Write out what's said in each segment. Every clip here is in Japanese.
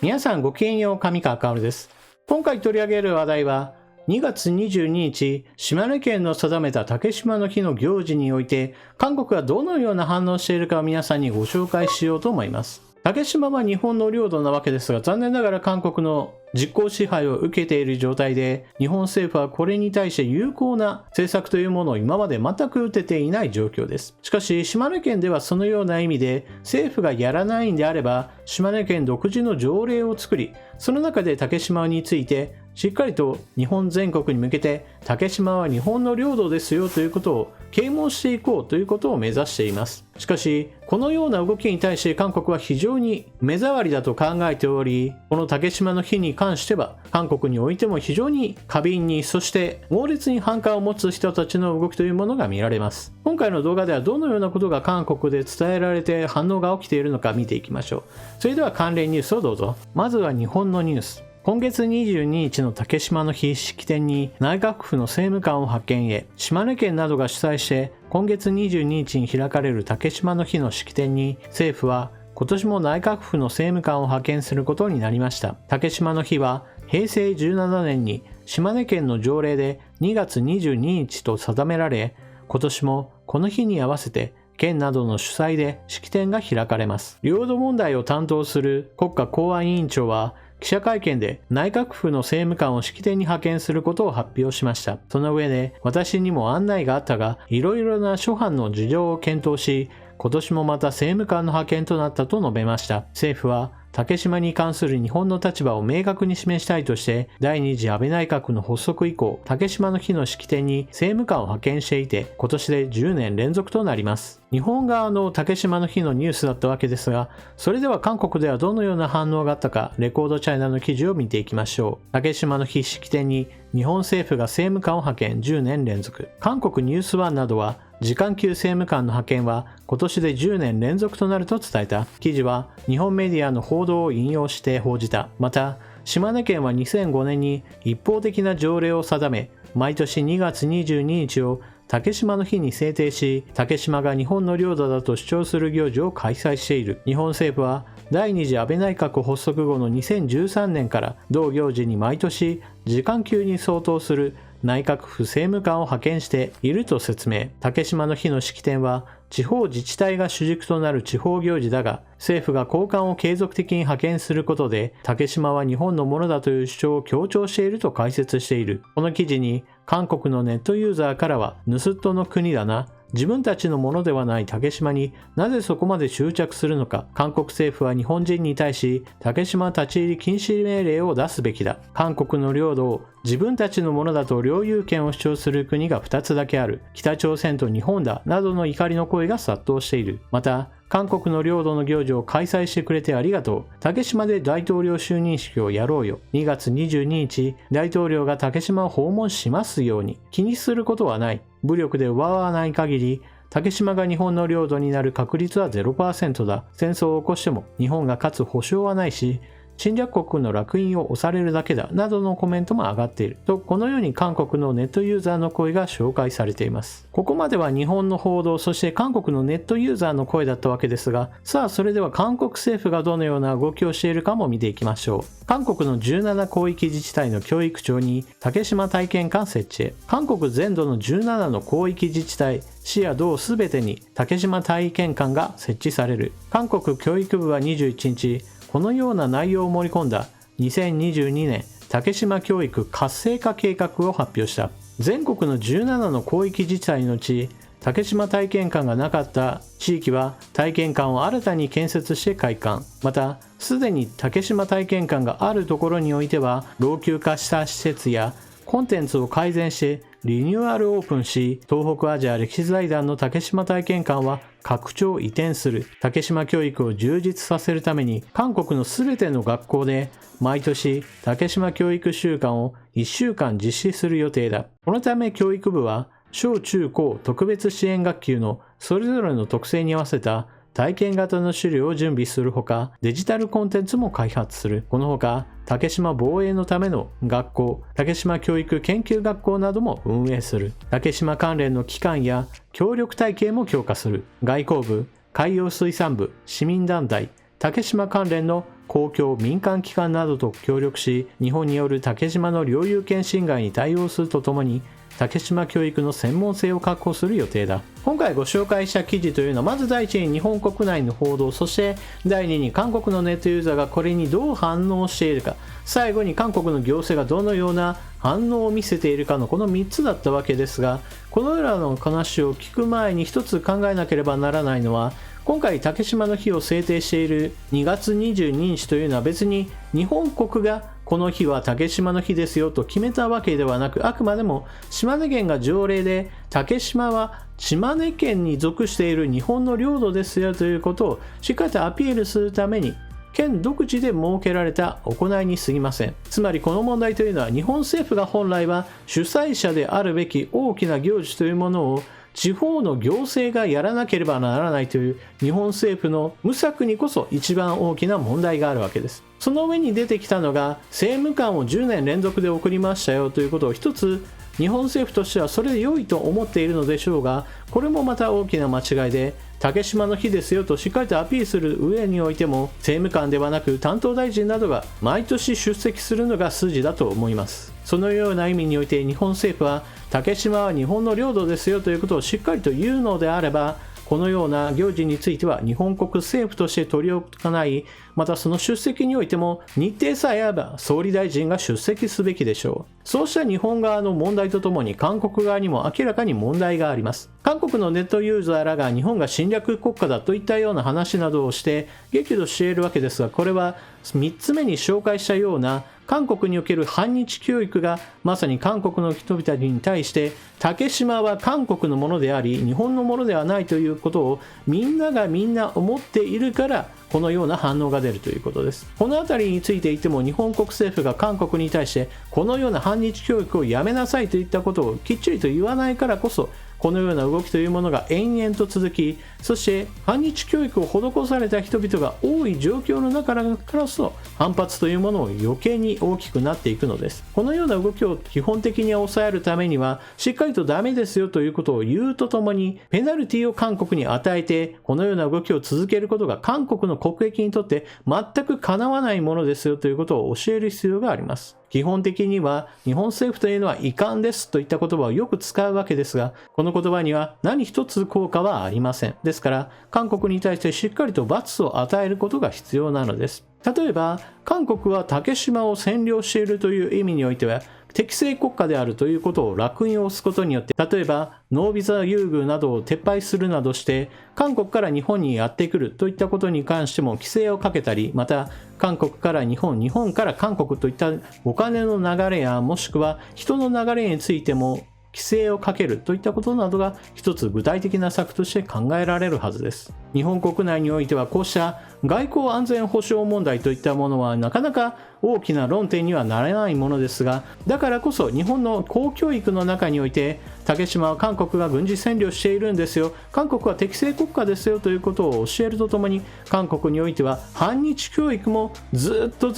皆さんごきげんよう、上川薫です。今回取り上げる話題は、2月22日、島根県の定めた竹島の日の行事において、韓国がどのような反応をしているかを皆さんにご紹介しようと思います。竹島は日本の領土なわけですが、残念ながら韓国の実効支配を受けている状態で、日本政府はこれに対して有効な政策というものを今まで全く打てていない状況です。しかし、島根県ではそのような意味で、政府がやらないんであれば、島根県独自の条例を作り、その中で竹島について、しっかりと日本全国に向けて、竹島は日本の領土ですよということを啓蒙していこうということを目指しています。しかし、このような動きに対して韓国は非常に目障りだと考えており、この竹島の日に関しては、韓国においても非常に過敏に、そして猛烈に反感を持つ人たちの動きというものが見られます。今回の動画ではどのようなことが韓国で伝えられて反応が起きているのか見ていきましょう。それでは関連ニュースをどうぞ。まずは日本のニュース。今月22日の竹島の日式典に内閣府の政務官を派遣へ、島根県などが主催して今月22日に開かれる竹島の日の式典に政府は今年も内閣府の政務官を派遣することになりました。竹島の日は平成17年に島根県の条例で2月22日と定められ、今年もこの日に合わせて県などの主催で式典が開かれます。領土問題を担当する国家公安委員長は記者会見で内閣府の政務官を式典に派遣することを発表しました。その上で、私にも案内があったが、いろいろな諸般の事情を検討し、今年もまた政務官の派遣となったと述べました。政府は竹島に関する日本の立場を明確に示したいとして、第2次安倍内閣の発足以降、竹島の日の式典に政務官を派遣していて、今年で10年連続となります。日本側の竹島の日のニュースだったわけですが、それでは韓国ではどのような反応があったか、レコードチャイナの記事を見ていきましょう。竹島の日式典に日本政府が政務官を派遣10年連続。韓国ニュースワンなどは、次官級政務官の派遣は今年で10年連続となると伝えた。記事は日本メディアの報道を引用して報じた。また、島根県は2005年に一方的な条例を定め、毎年2月22日を竹島の日に制定し、竹島が日本の領土だと主張する行事を開催している。日本政府は第2次安倍内閣発足後の2013年から同行事に毎年次官級に相当する内閣府政務官を派遣していると説明。竹島の日の式典は地方自治体が主軸となる地方行事だが、政府が高官を継続的に派遣することで竹島は日本のものだという主張を強調していると解説している。この記事に韓国のネットユーザーからは、盗人の国だな、自分たちのものではない竹島になぜそこまで執着するのか。韓国政府は日本人に対し竹島立ち入り禁止命令を出すべきだ。韓国の領土を自分たちのものだと領有権を主張する国が2つだけある。北朝鮮と日本だなどの怒りの声が殺到している。また、韓国の領土の行事を開催してくれてありがとう。竹島で大統領就任式をやろうよ。2月22日、大統領が竹島を訪問しますように。気にすることはない。武力で奪わない限り、竹島が日本の領土になる確率は 0% だ。戦争を起こしても日本が勝つ保証はないし、侵略国の烙印を押されるだけだなどのコメントも上がっていると、このように韓国のネットユーザーの声が紹介されています。ここまでは日本の報道、そして韓国のネットユーザーの声だったわけですが、さあそれでは韓国政府がどのような動きをしているかも見ていきましょう。韓国の17広域自治体の教育庁に竹島体験館設置へ。韓国全土の17の広域自治体、市や道すべてに竹島体験館が設置される。韓国教育部は21日、このような内容を盛り込んだ2022年竹島教育活性化計画を発表した。全国の17の広域自治体のうち、竹島体験館がなかった地域は体験館を新たに建設して開館。また、すでに竹島体験館があるところにおいては、老朽化した施設やコンテンツを改善してリニューアルオープンし、東北アジア歴史財団の竹島体験館は拡張移転する。竹島教育を充実させるために、韓国のすべての学校で毎年竹島教育週間を1週間実施する予定だ。このため教育部は小中高特別支援学級のそれぞれの特性に合わせた体験型の資料を準備するほか、デジタルコンテンツも開発する。このほか、竹島防衛のための学校、竹島教育研究学校なども運営する。竹島関連の機関や協力体系も強化する。外交部、海洋水産部、市民団体、竹島関連の公共民間機関などと協力し、日本による竹島の領有権侵害に対応するとともに、竹島教育の専門性を確保する予定だ。今回ご紹介した記事というのは、まず第一に日本国内の報道、そして第二に韓国のネットユーザーがこれにどう反応しているか、最後に韓国の行政がどのような反応を見せているかのこの3つだったわけですが、このようなの話を聞く前に一つ考えなければならないのは、今回竹島の日を制定している2月22日というのは別に日本国がこの日は竹島の日ですよと決めたわけではなく、あくまでも島根県が条例で竹島は島根県に属している日本の領土ですよということをしっかりとアピールするために県独自で設けられた行いに過ぎません。つまりこの問題というのは日本政府が本来は主催者であるべき大きな行事というものを地方の行政がやらなければならないという日本政府の無策にこそ一番大きな問題があるわけです。その上に出てきたのが政務官を10年連続で送りましたよということを一つ日本政府としてはそれで良いと思っているのでしょうが、これもまた大きな間違いで、竹島の日ですよとしっかりとアピールする上においても政務官ではなく担当大臣などが毎年出席するのが筋だと思います。そのような意味において日本政府は竹島は日本の領土ですよということをしっかりと言うのであれば、このような行事については日本国政府として取り置かない、またその出席においても日程さえあれば総理大臣が出席すべきでしょう。そうした日本側の問題とともに韓国側にも明らかに問題があります。韓国のネットユーザーらが日本が侵略国家だといったような話などをして激怒しているわけですが、これは3つ目に紹介したような韓国における反日教育がまさに韓国の人々に対して竹島は韓国のものであり日本のものではないということをみんながみんな思っているからこのような反応が出るということです。このあたりについていても日本国政府が韓国に対してこのような反日教育をやめなさいといったことをきっちりと言わないからこそこのような動きというものが延々と続き、そして反日教育を施された人々が多い状況の中からこそ反発というものを余計に大きくなっていくのです。このような動きを基本的に抑えるためにはしっかりとダメですよということを言うとともにペナルティを韓国に与えてこのような動きを続けることが韓国の国益にとって全くかなわないものですよということを教える必要があります。基本的には日本政府というのは遺憾ですといった言葉をよく使うわけですが、この言葉には何一つ効果はありません。ですから韓国に対してしっかりと罰を与えることが必要なのです。例えば韓国は竹島を占領しているという意味においては適正国家であるということを烙印を押すことによって、例えばノービザ優遇などを撤廃するなどして韓国から日本にやってくるといったことに関しても規制をかけたり、また韓国から日本、日本から韓国といったお金の流れやもしくは人の流れについても規制をかけるといったことなどが一つ具体的な策として考えられるはずです。日本国内においてはこうした外交安全保障問題といったものはなかなか大きな論点にはならないものですが、だからこそ日本の公教育の中において竹島は韓国が軍事占領しているんですよ、韓国は適正国家ですよということを教えるとともに、韓国においては反日教育もずっと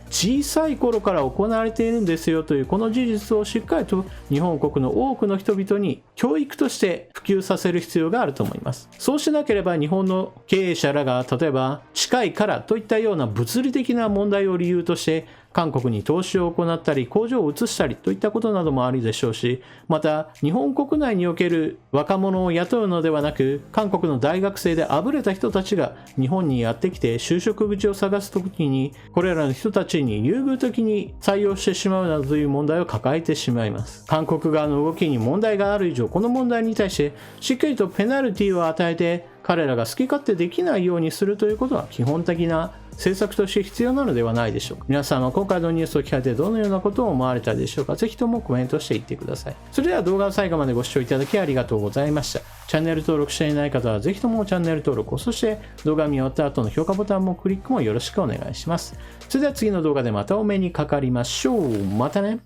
小さい頃から行われているんですよというこの事実をしっかりと日本国の多くの人々に教育として普及させる必要があると思います。そうしなければ日本の経営者らが例えば近いからといったような物理的な問題を理由として韓国に投資を行ったり工場を移したりといったことなどもあるでしょうし、また日本国内における若者を雇うのではなく韓国の大学生であぶれた人たちが日本にやってきて就職口を探すときにこれらの人たちに優遇的に採用してしまうなどという問題を抱えてしまいます。韓国側の動きに問題がある以上、この問題に対してしっかりとペナルティを与えて彼らが好き勝手できないようにするということは基本的な政策として必要なのではないでしょうか。皆さんは今回のニュースを聞かれてどのようなことを思われたでしょうか。ぜひともコメントしていってください。それでは動画の最後までご視聴いただきありがとうございました。チャンネル登録していない方はぜひともチャンネル登録を、そして動画見終わった後の評価ボタンもクリックもよろしくお願いします。それでは次の動画でまたお目にかかりましょう。またね。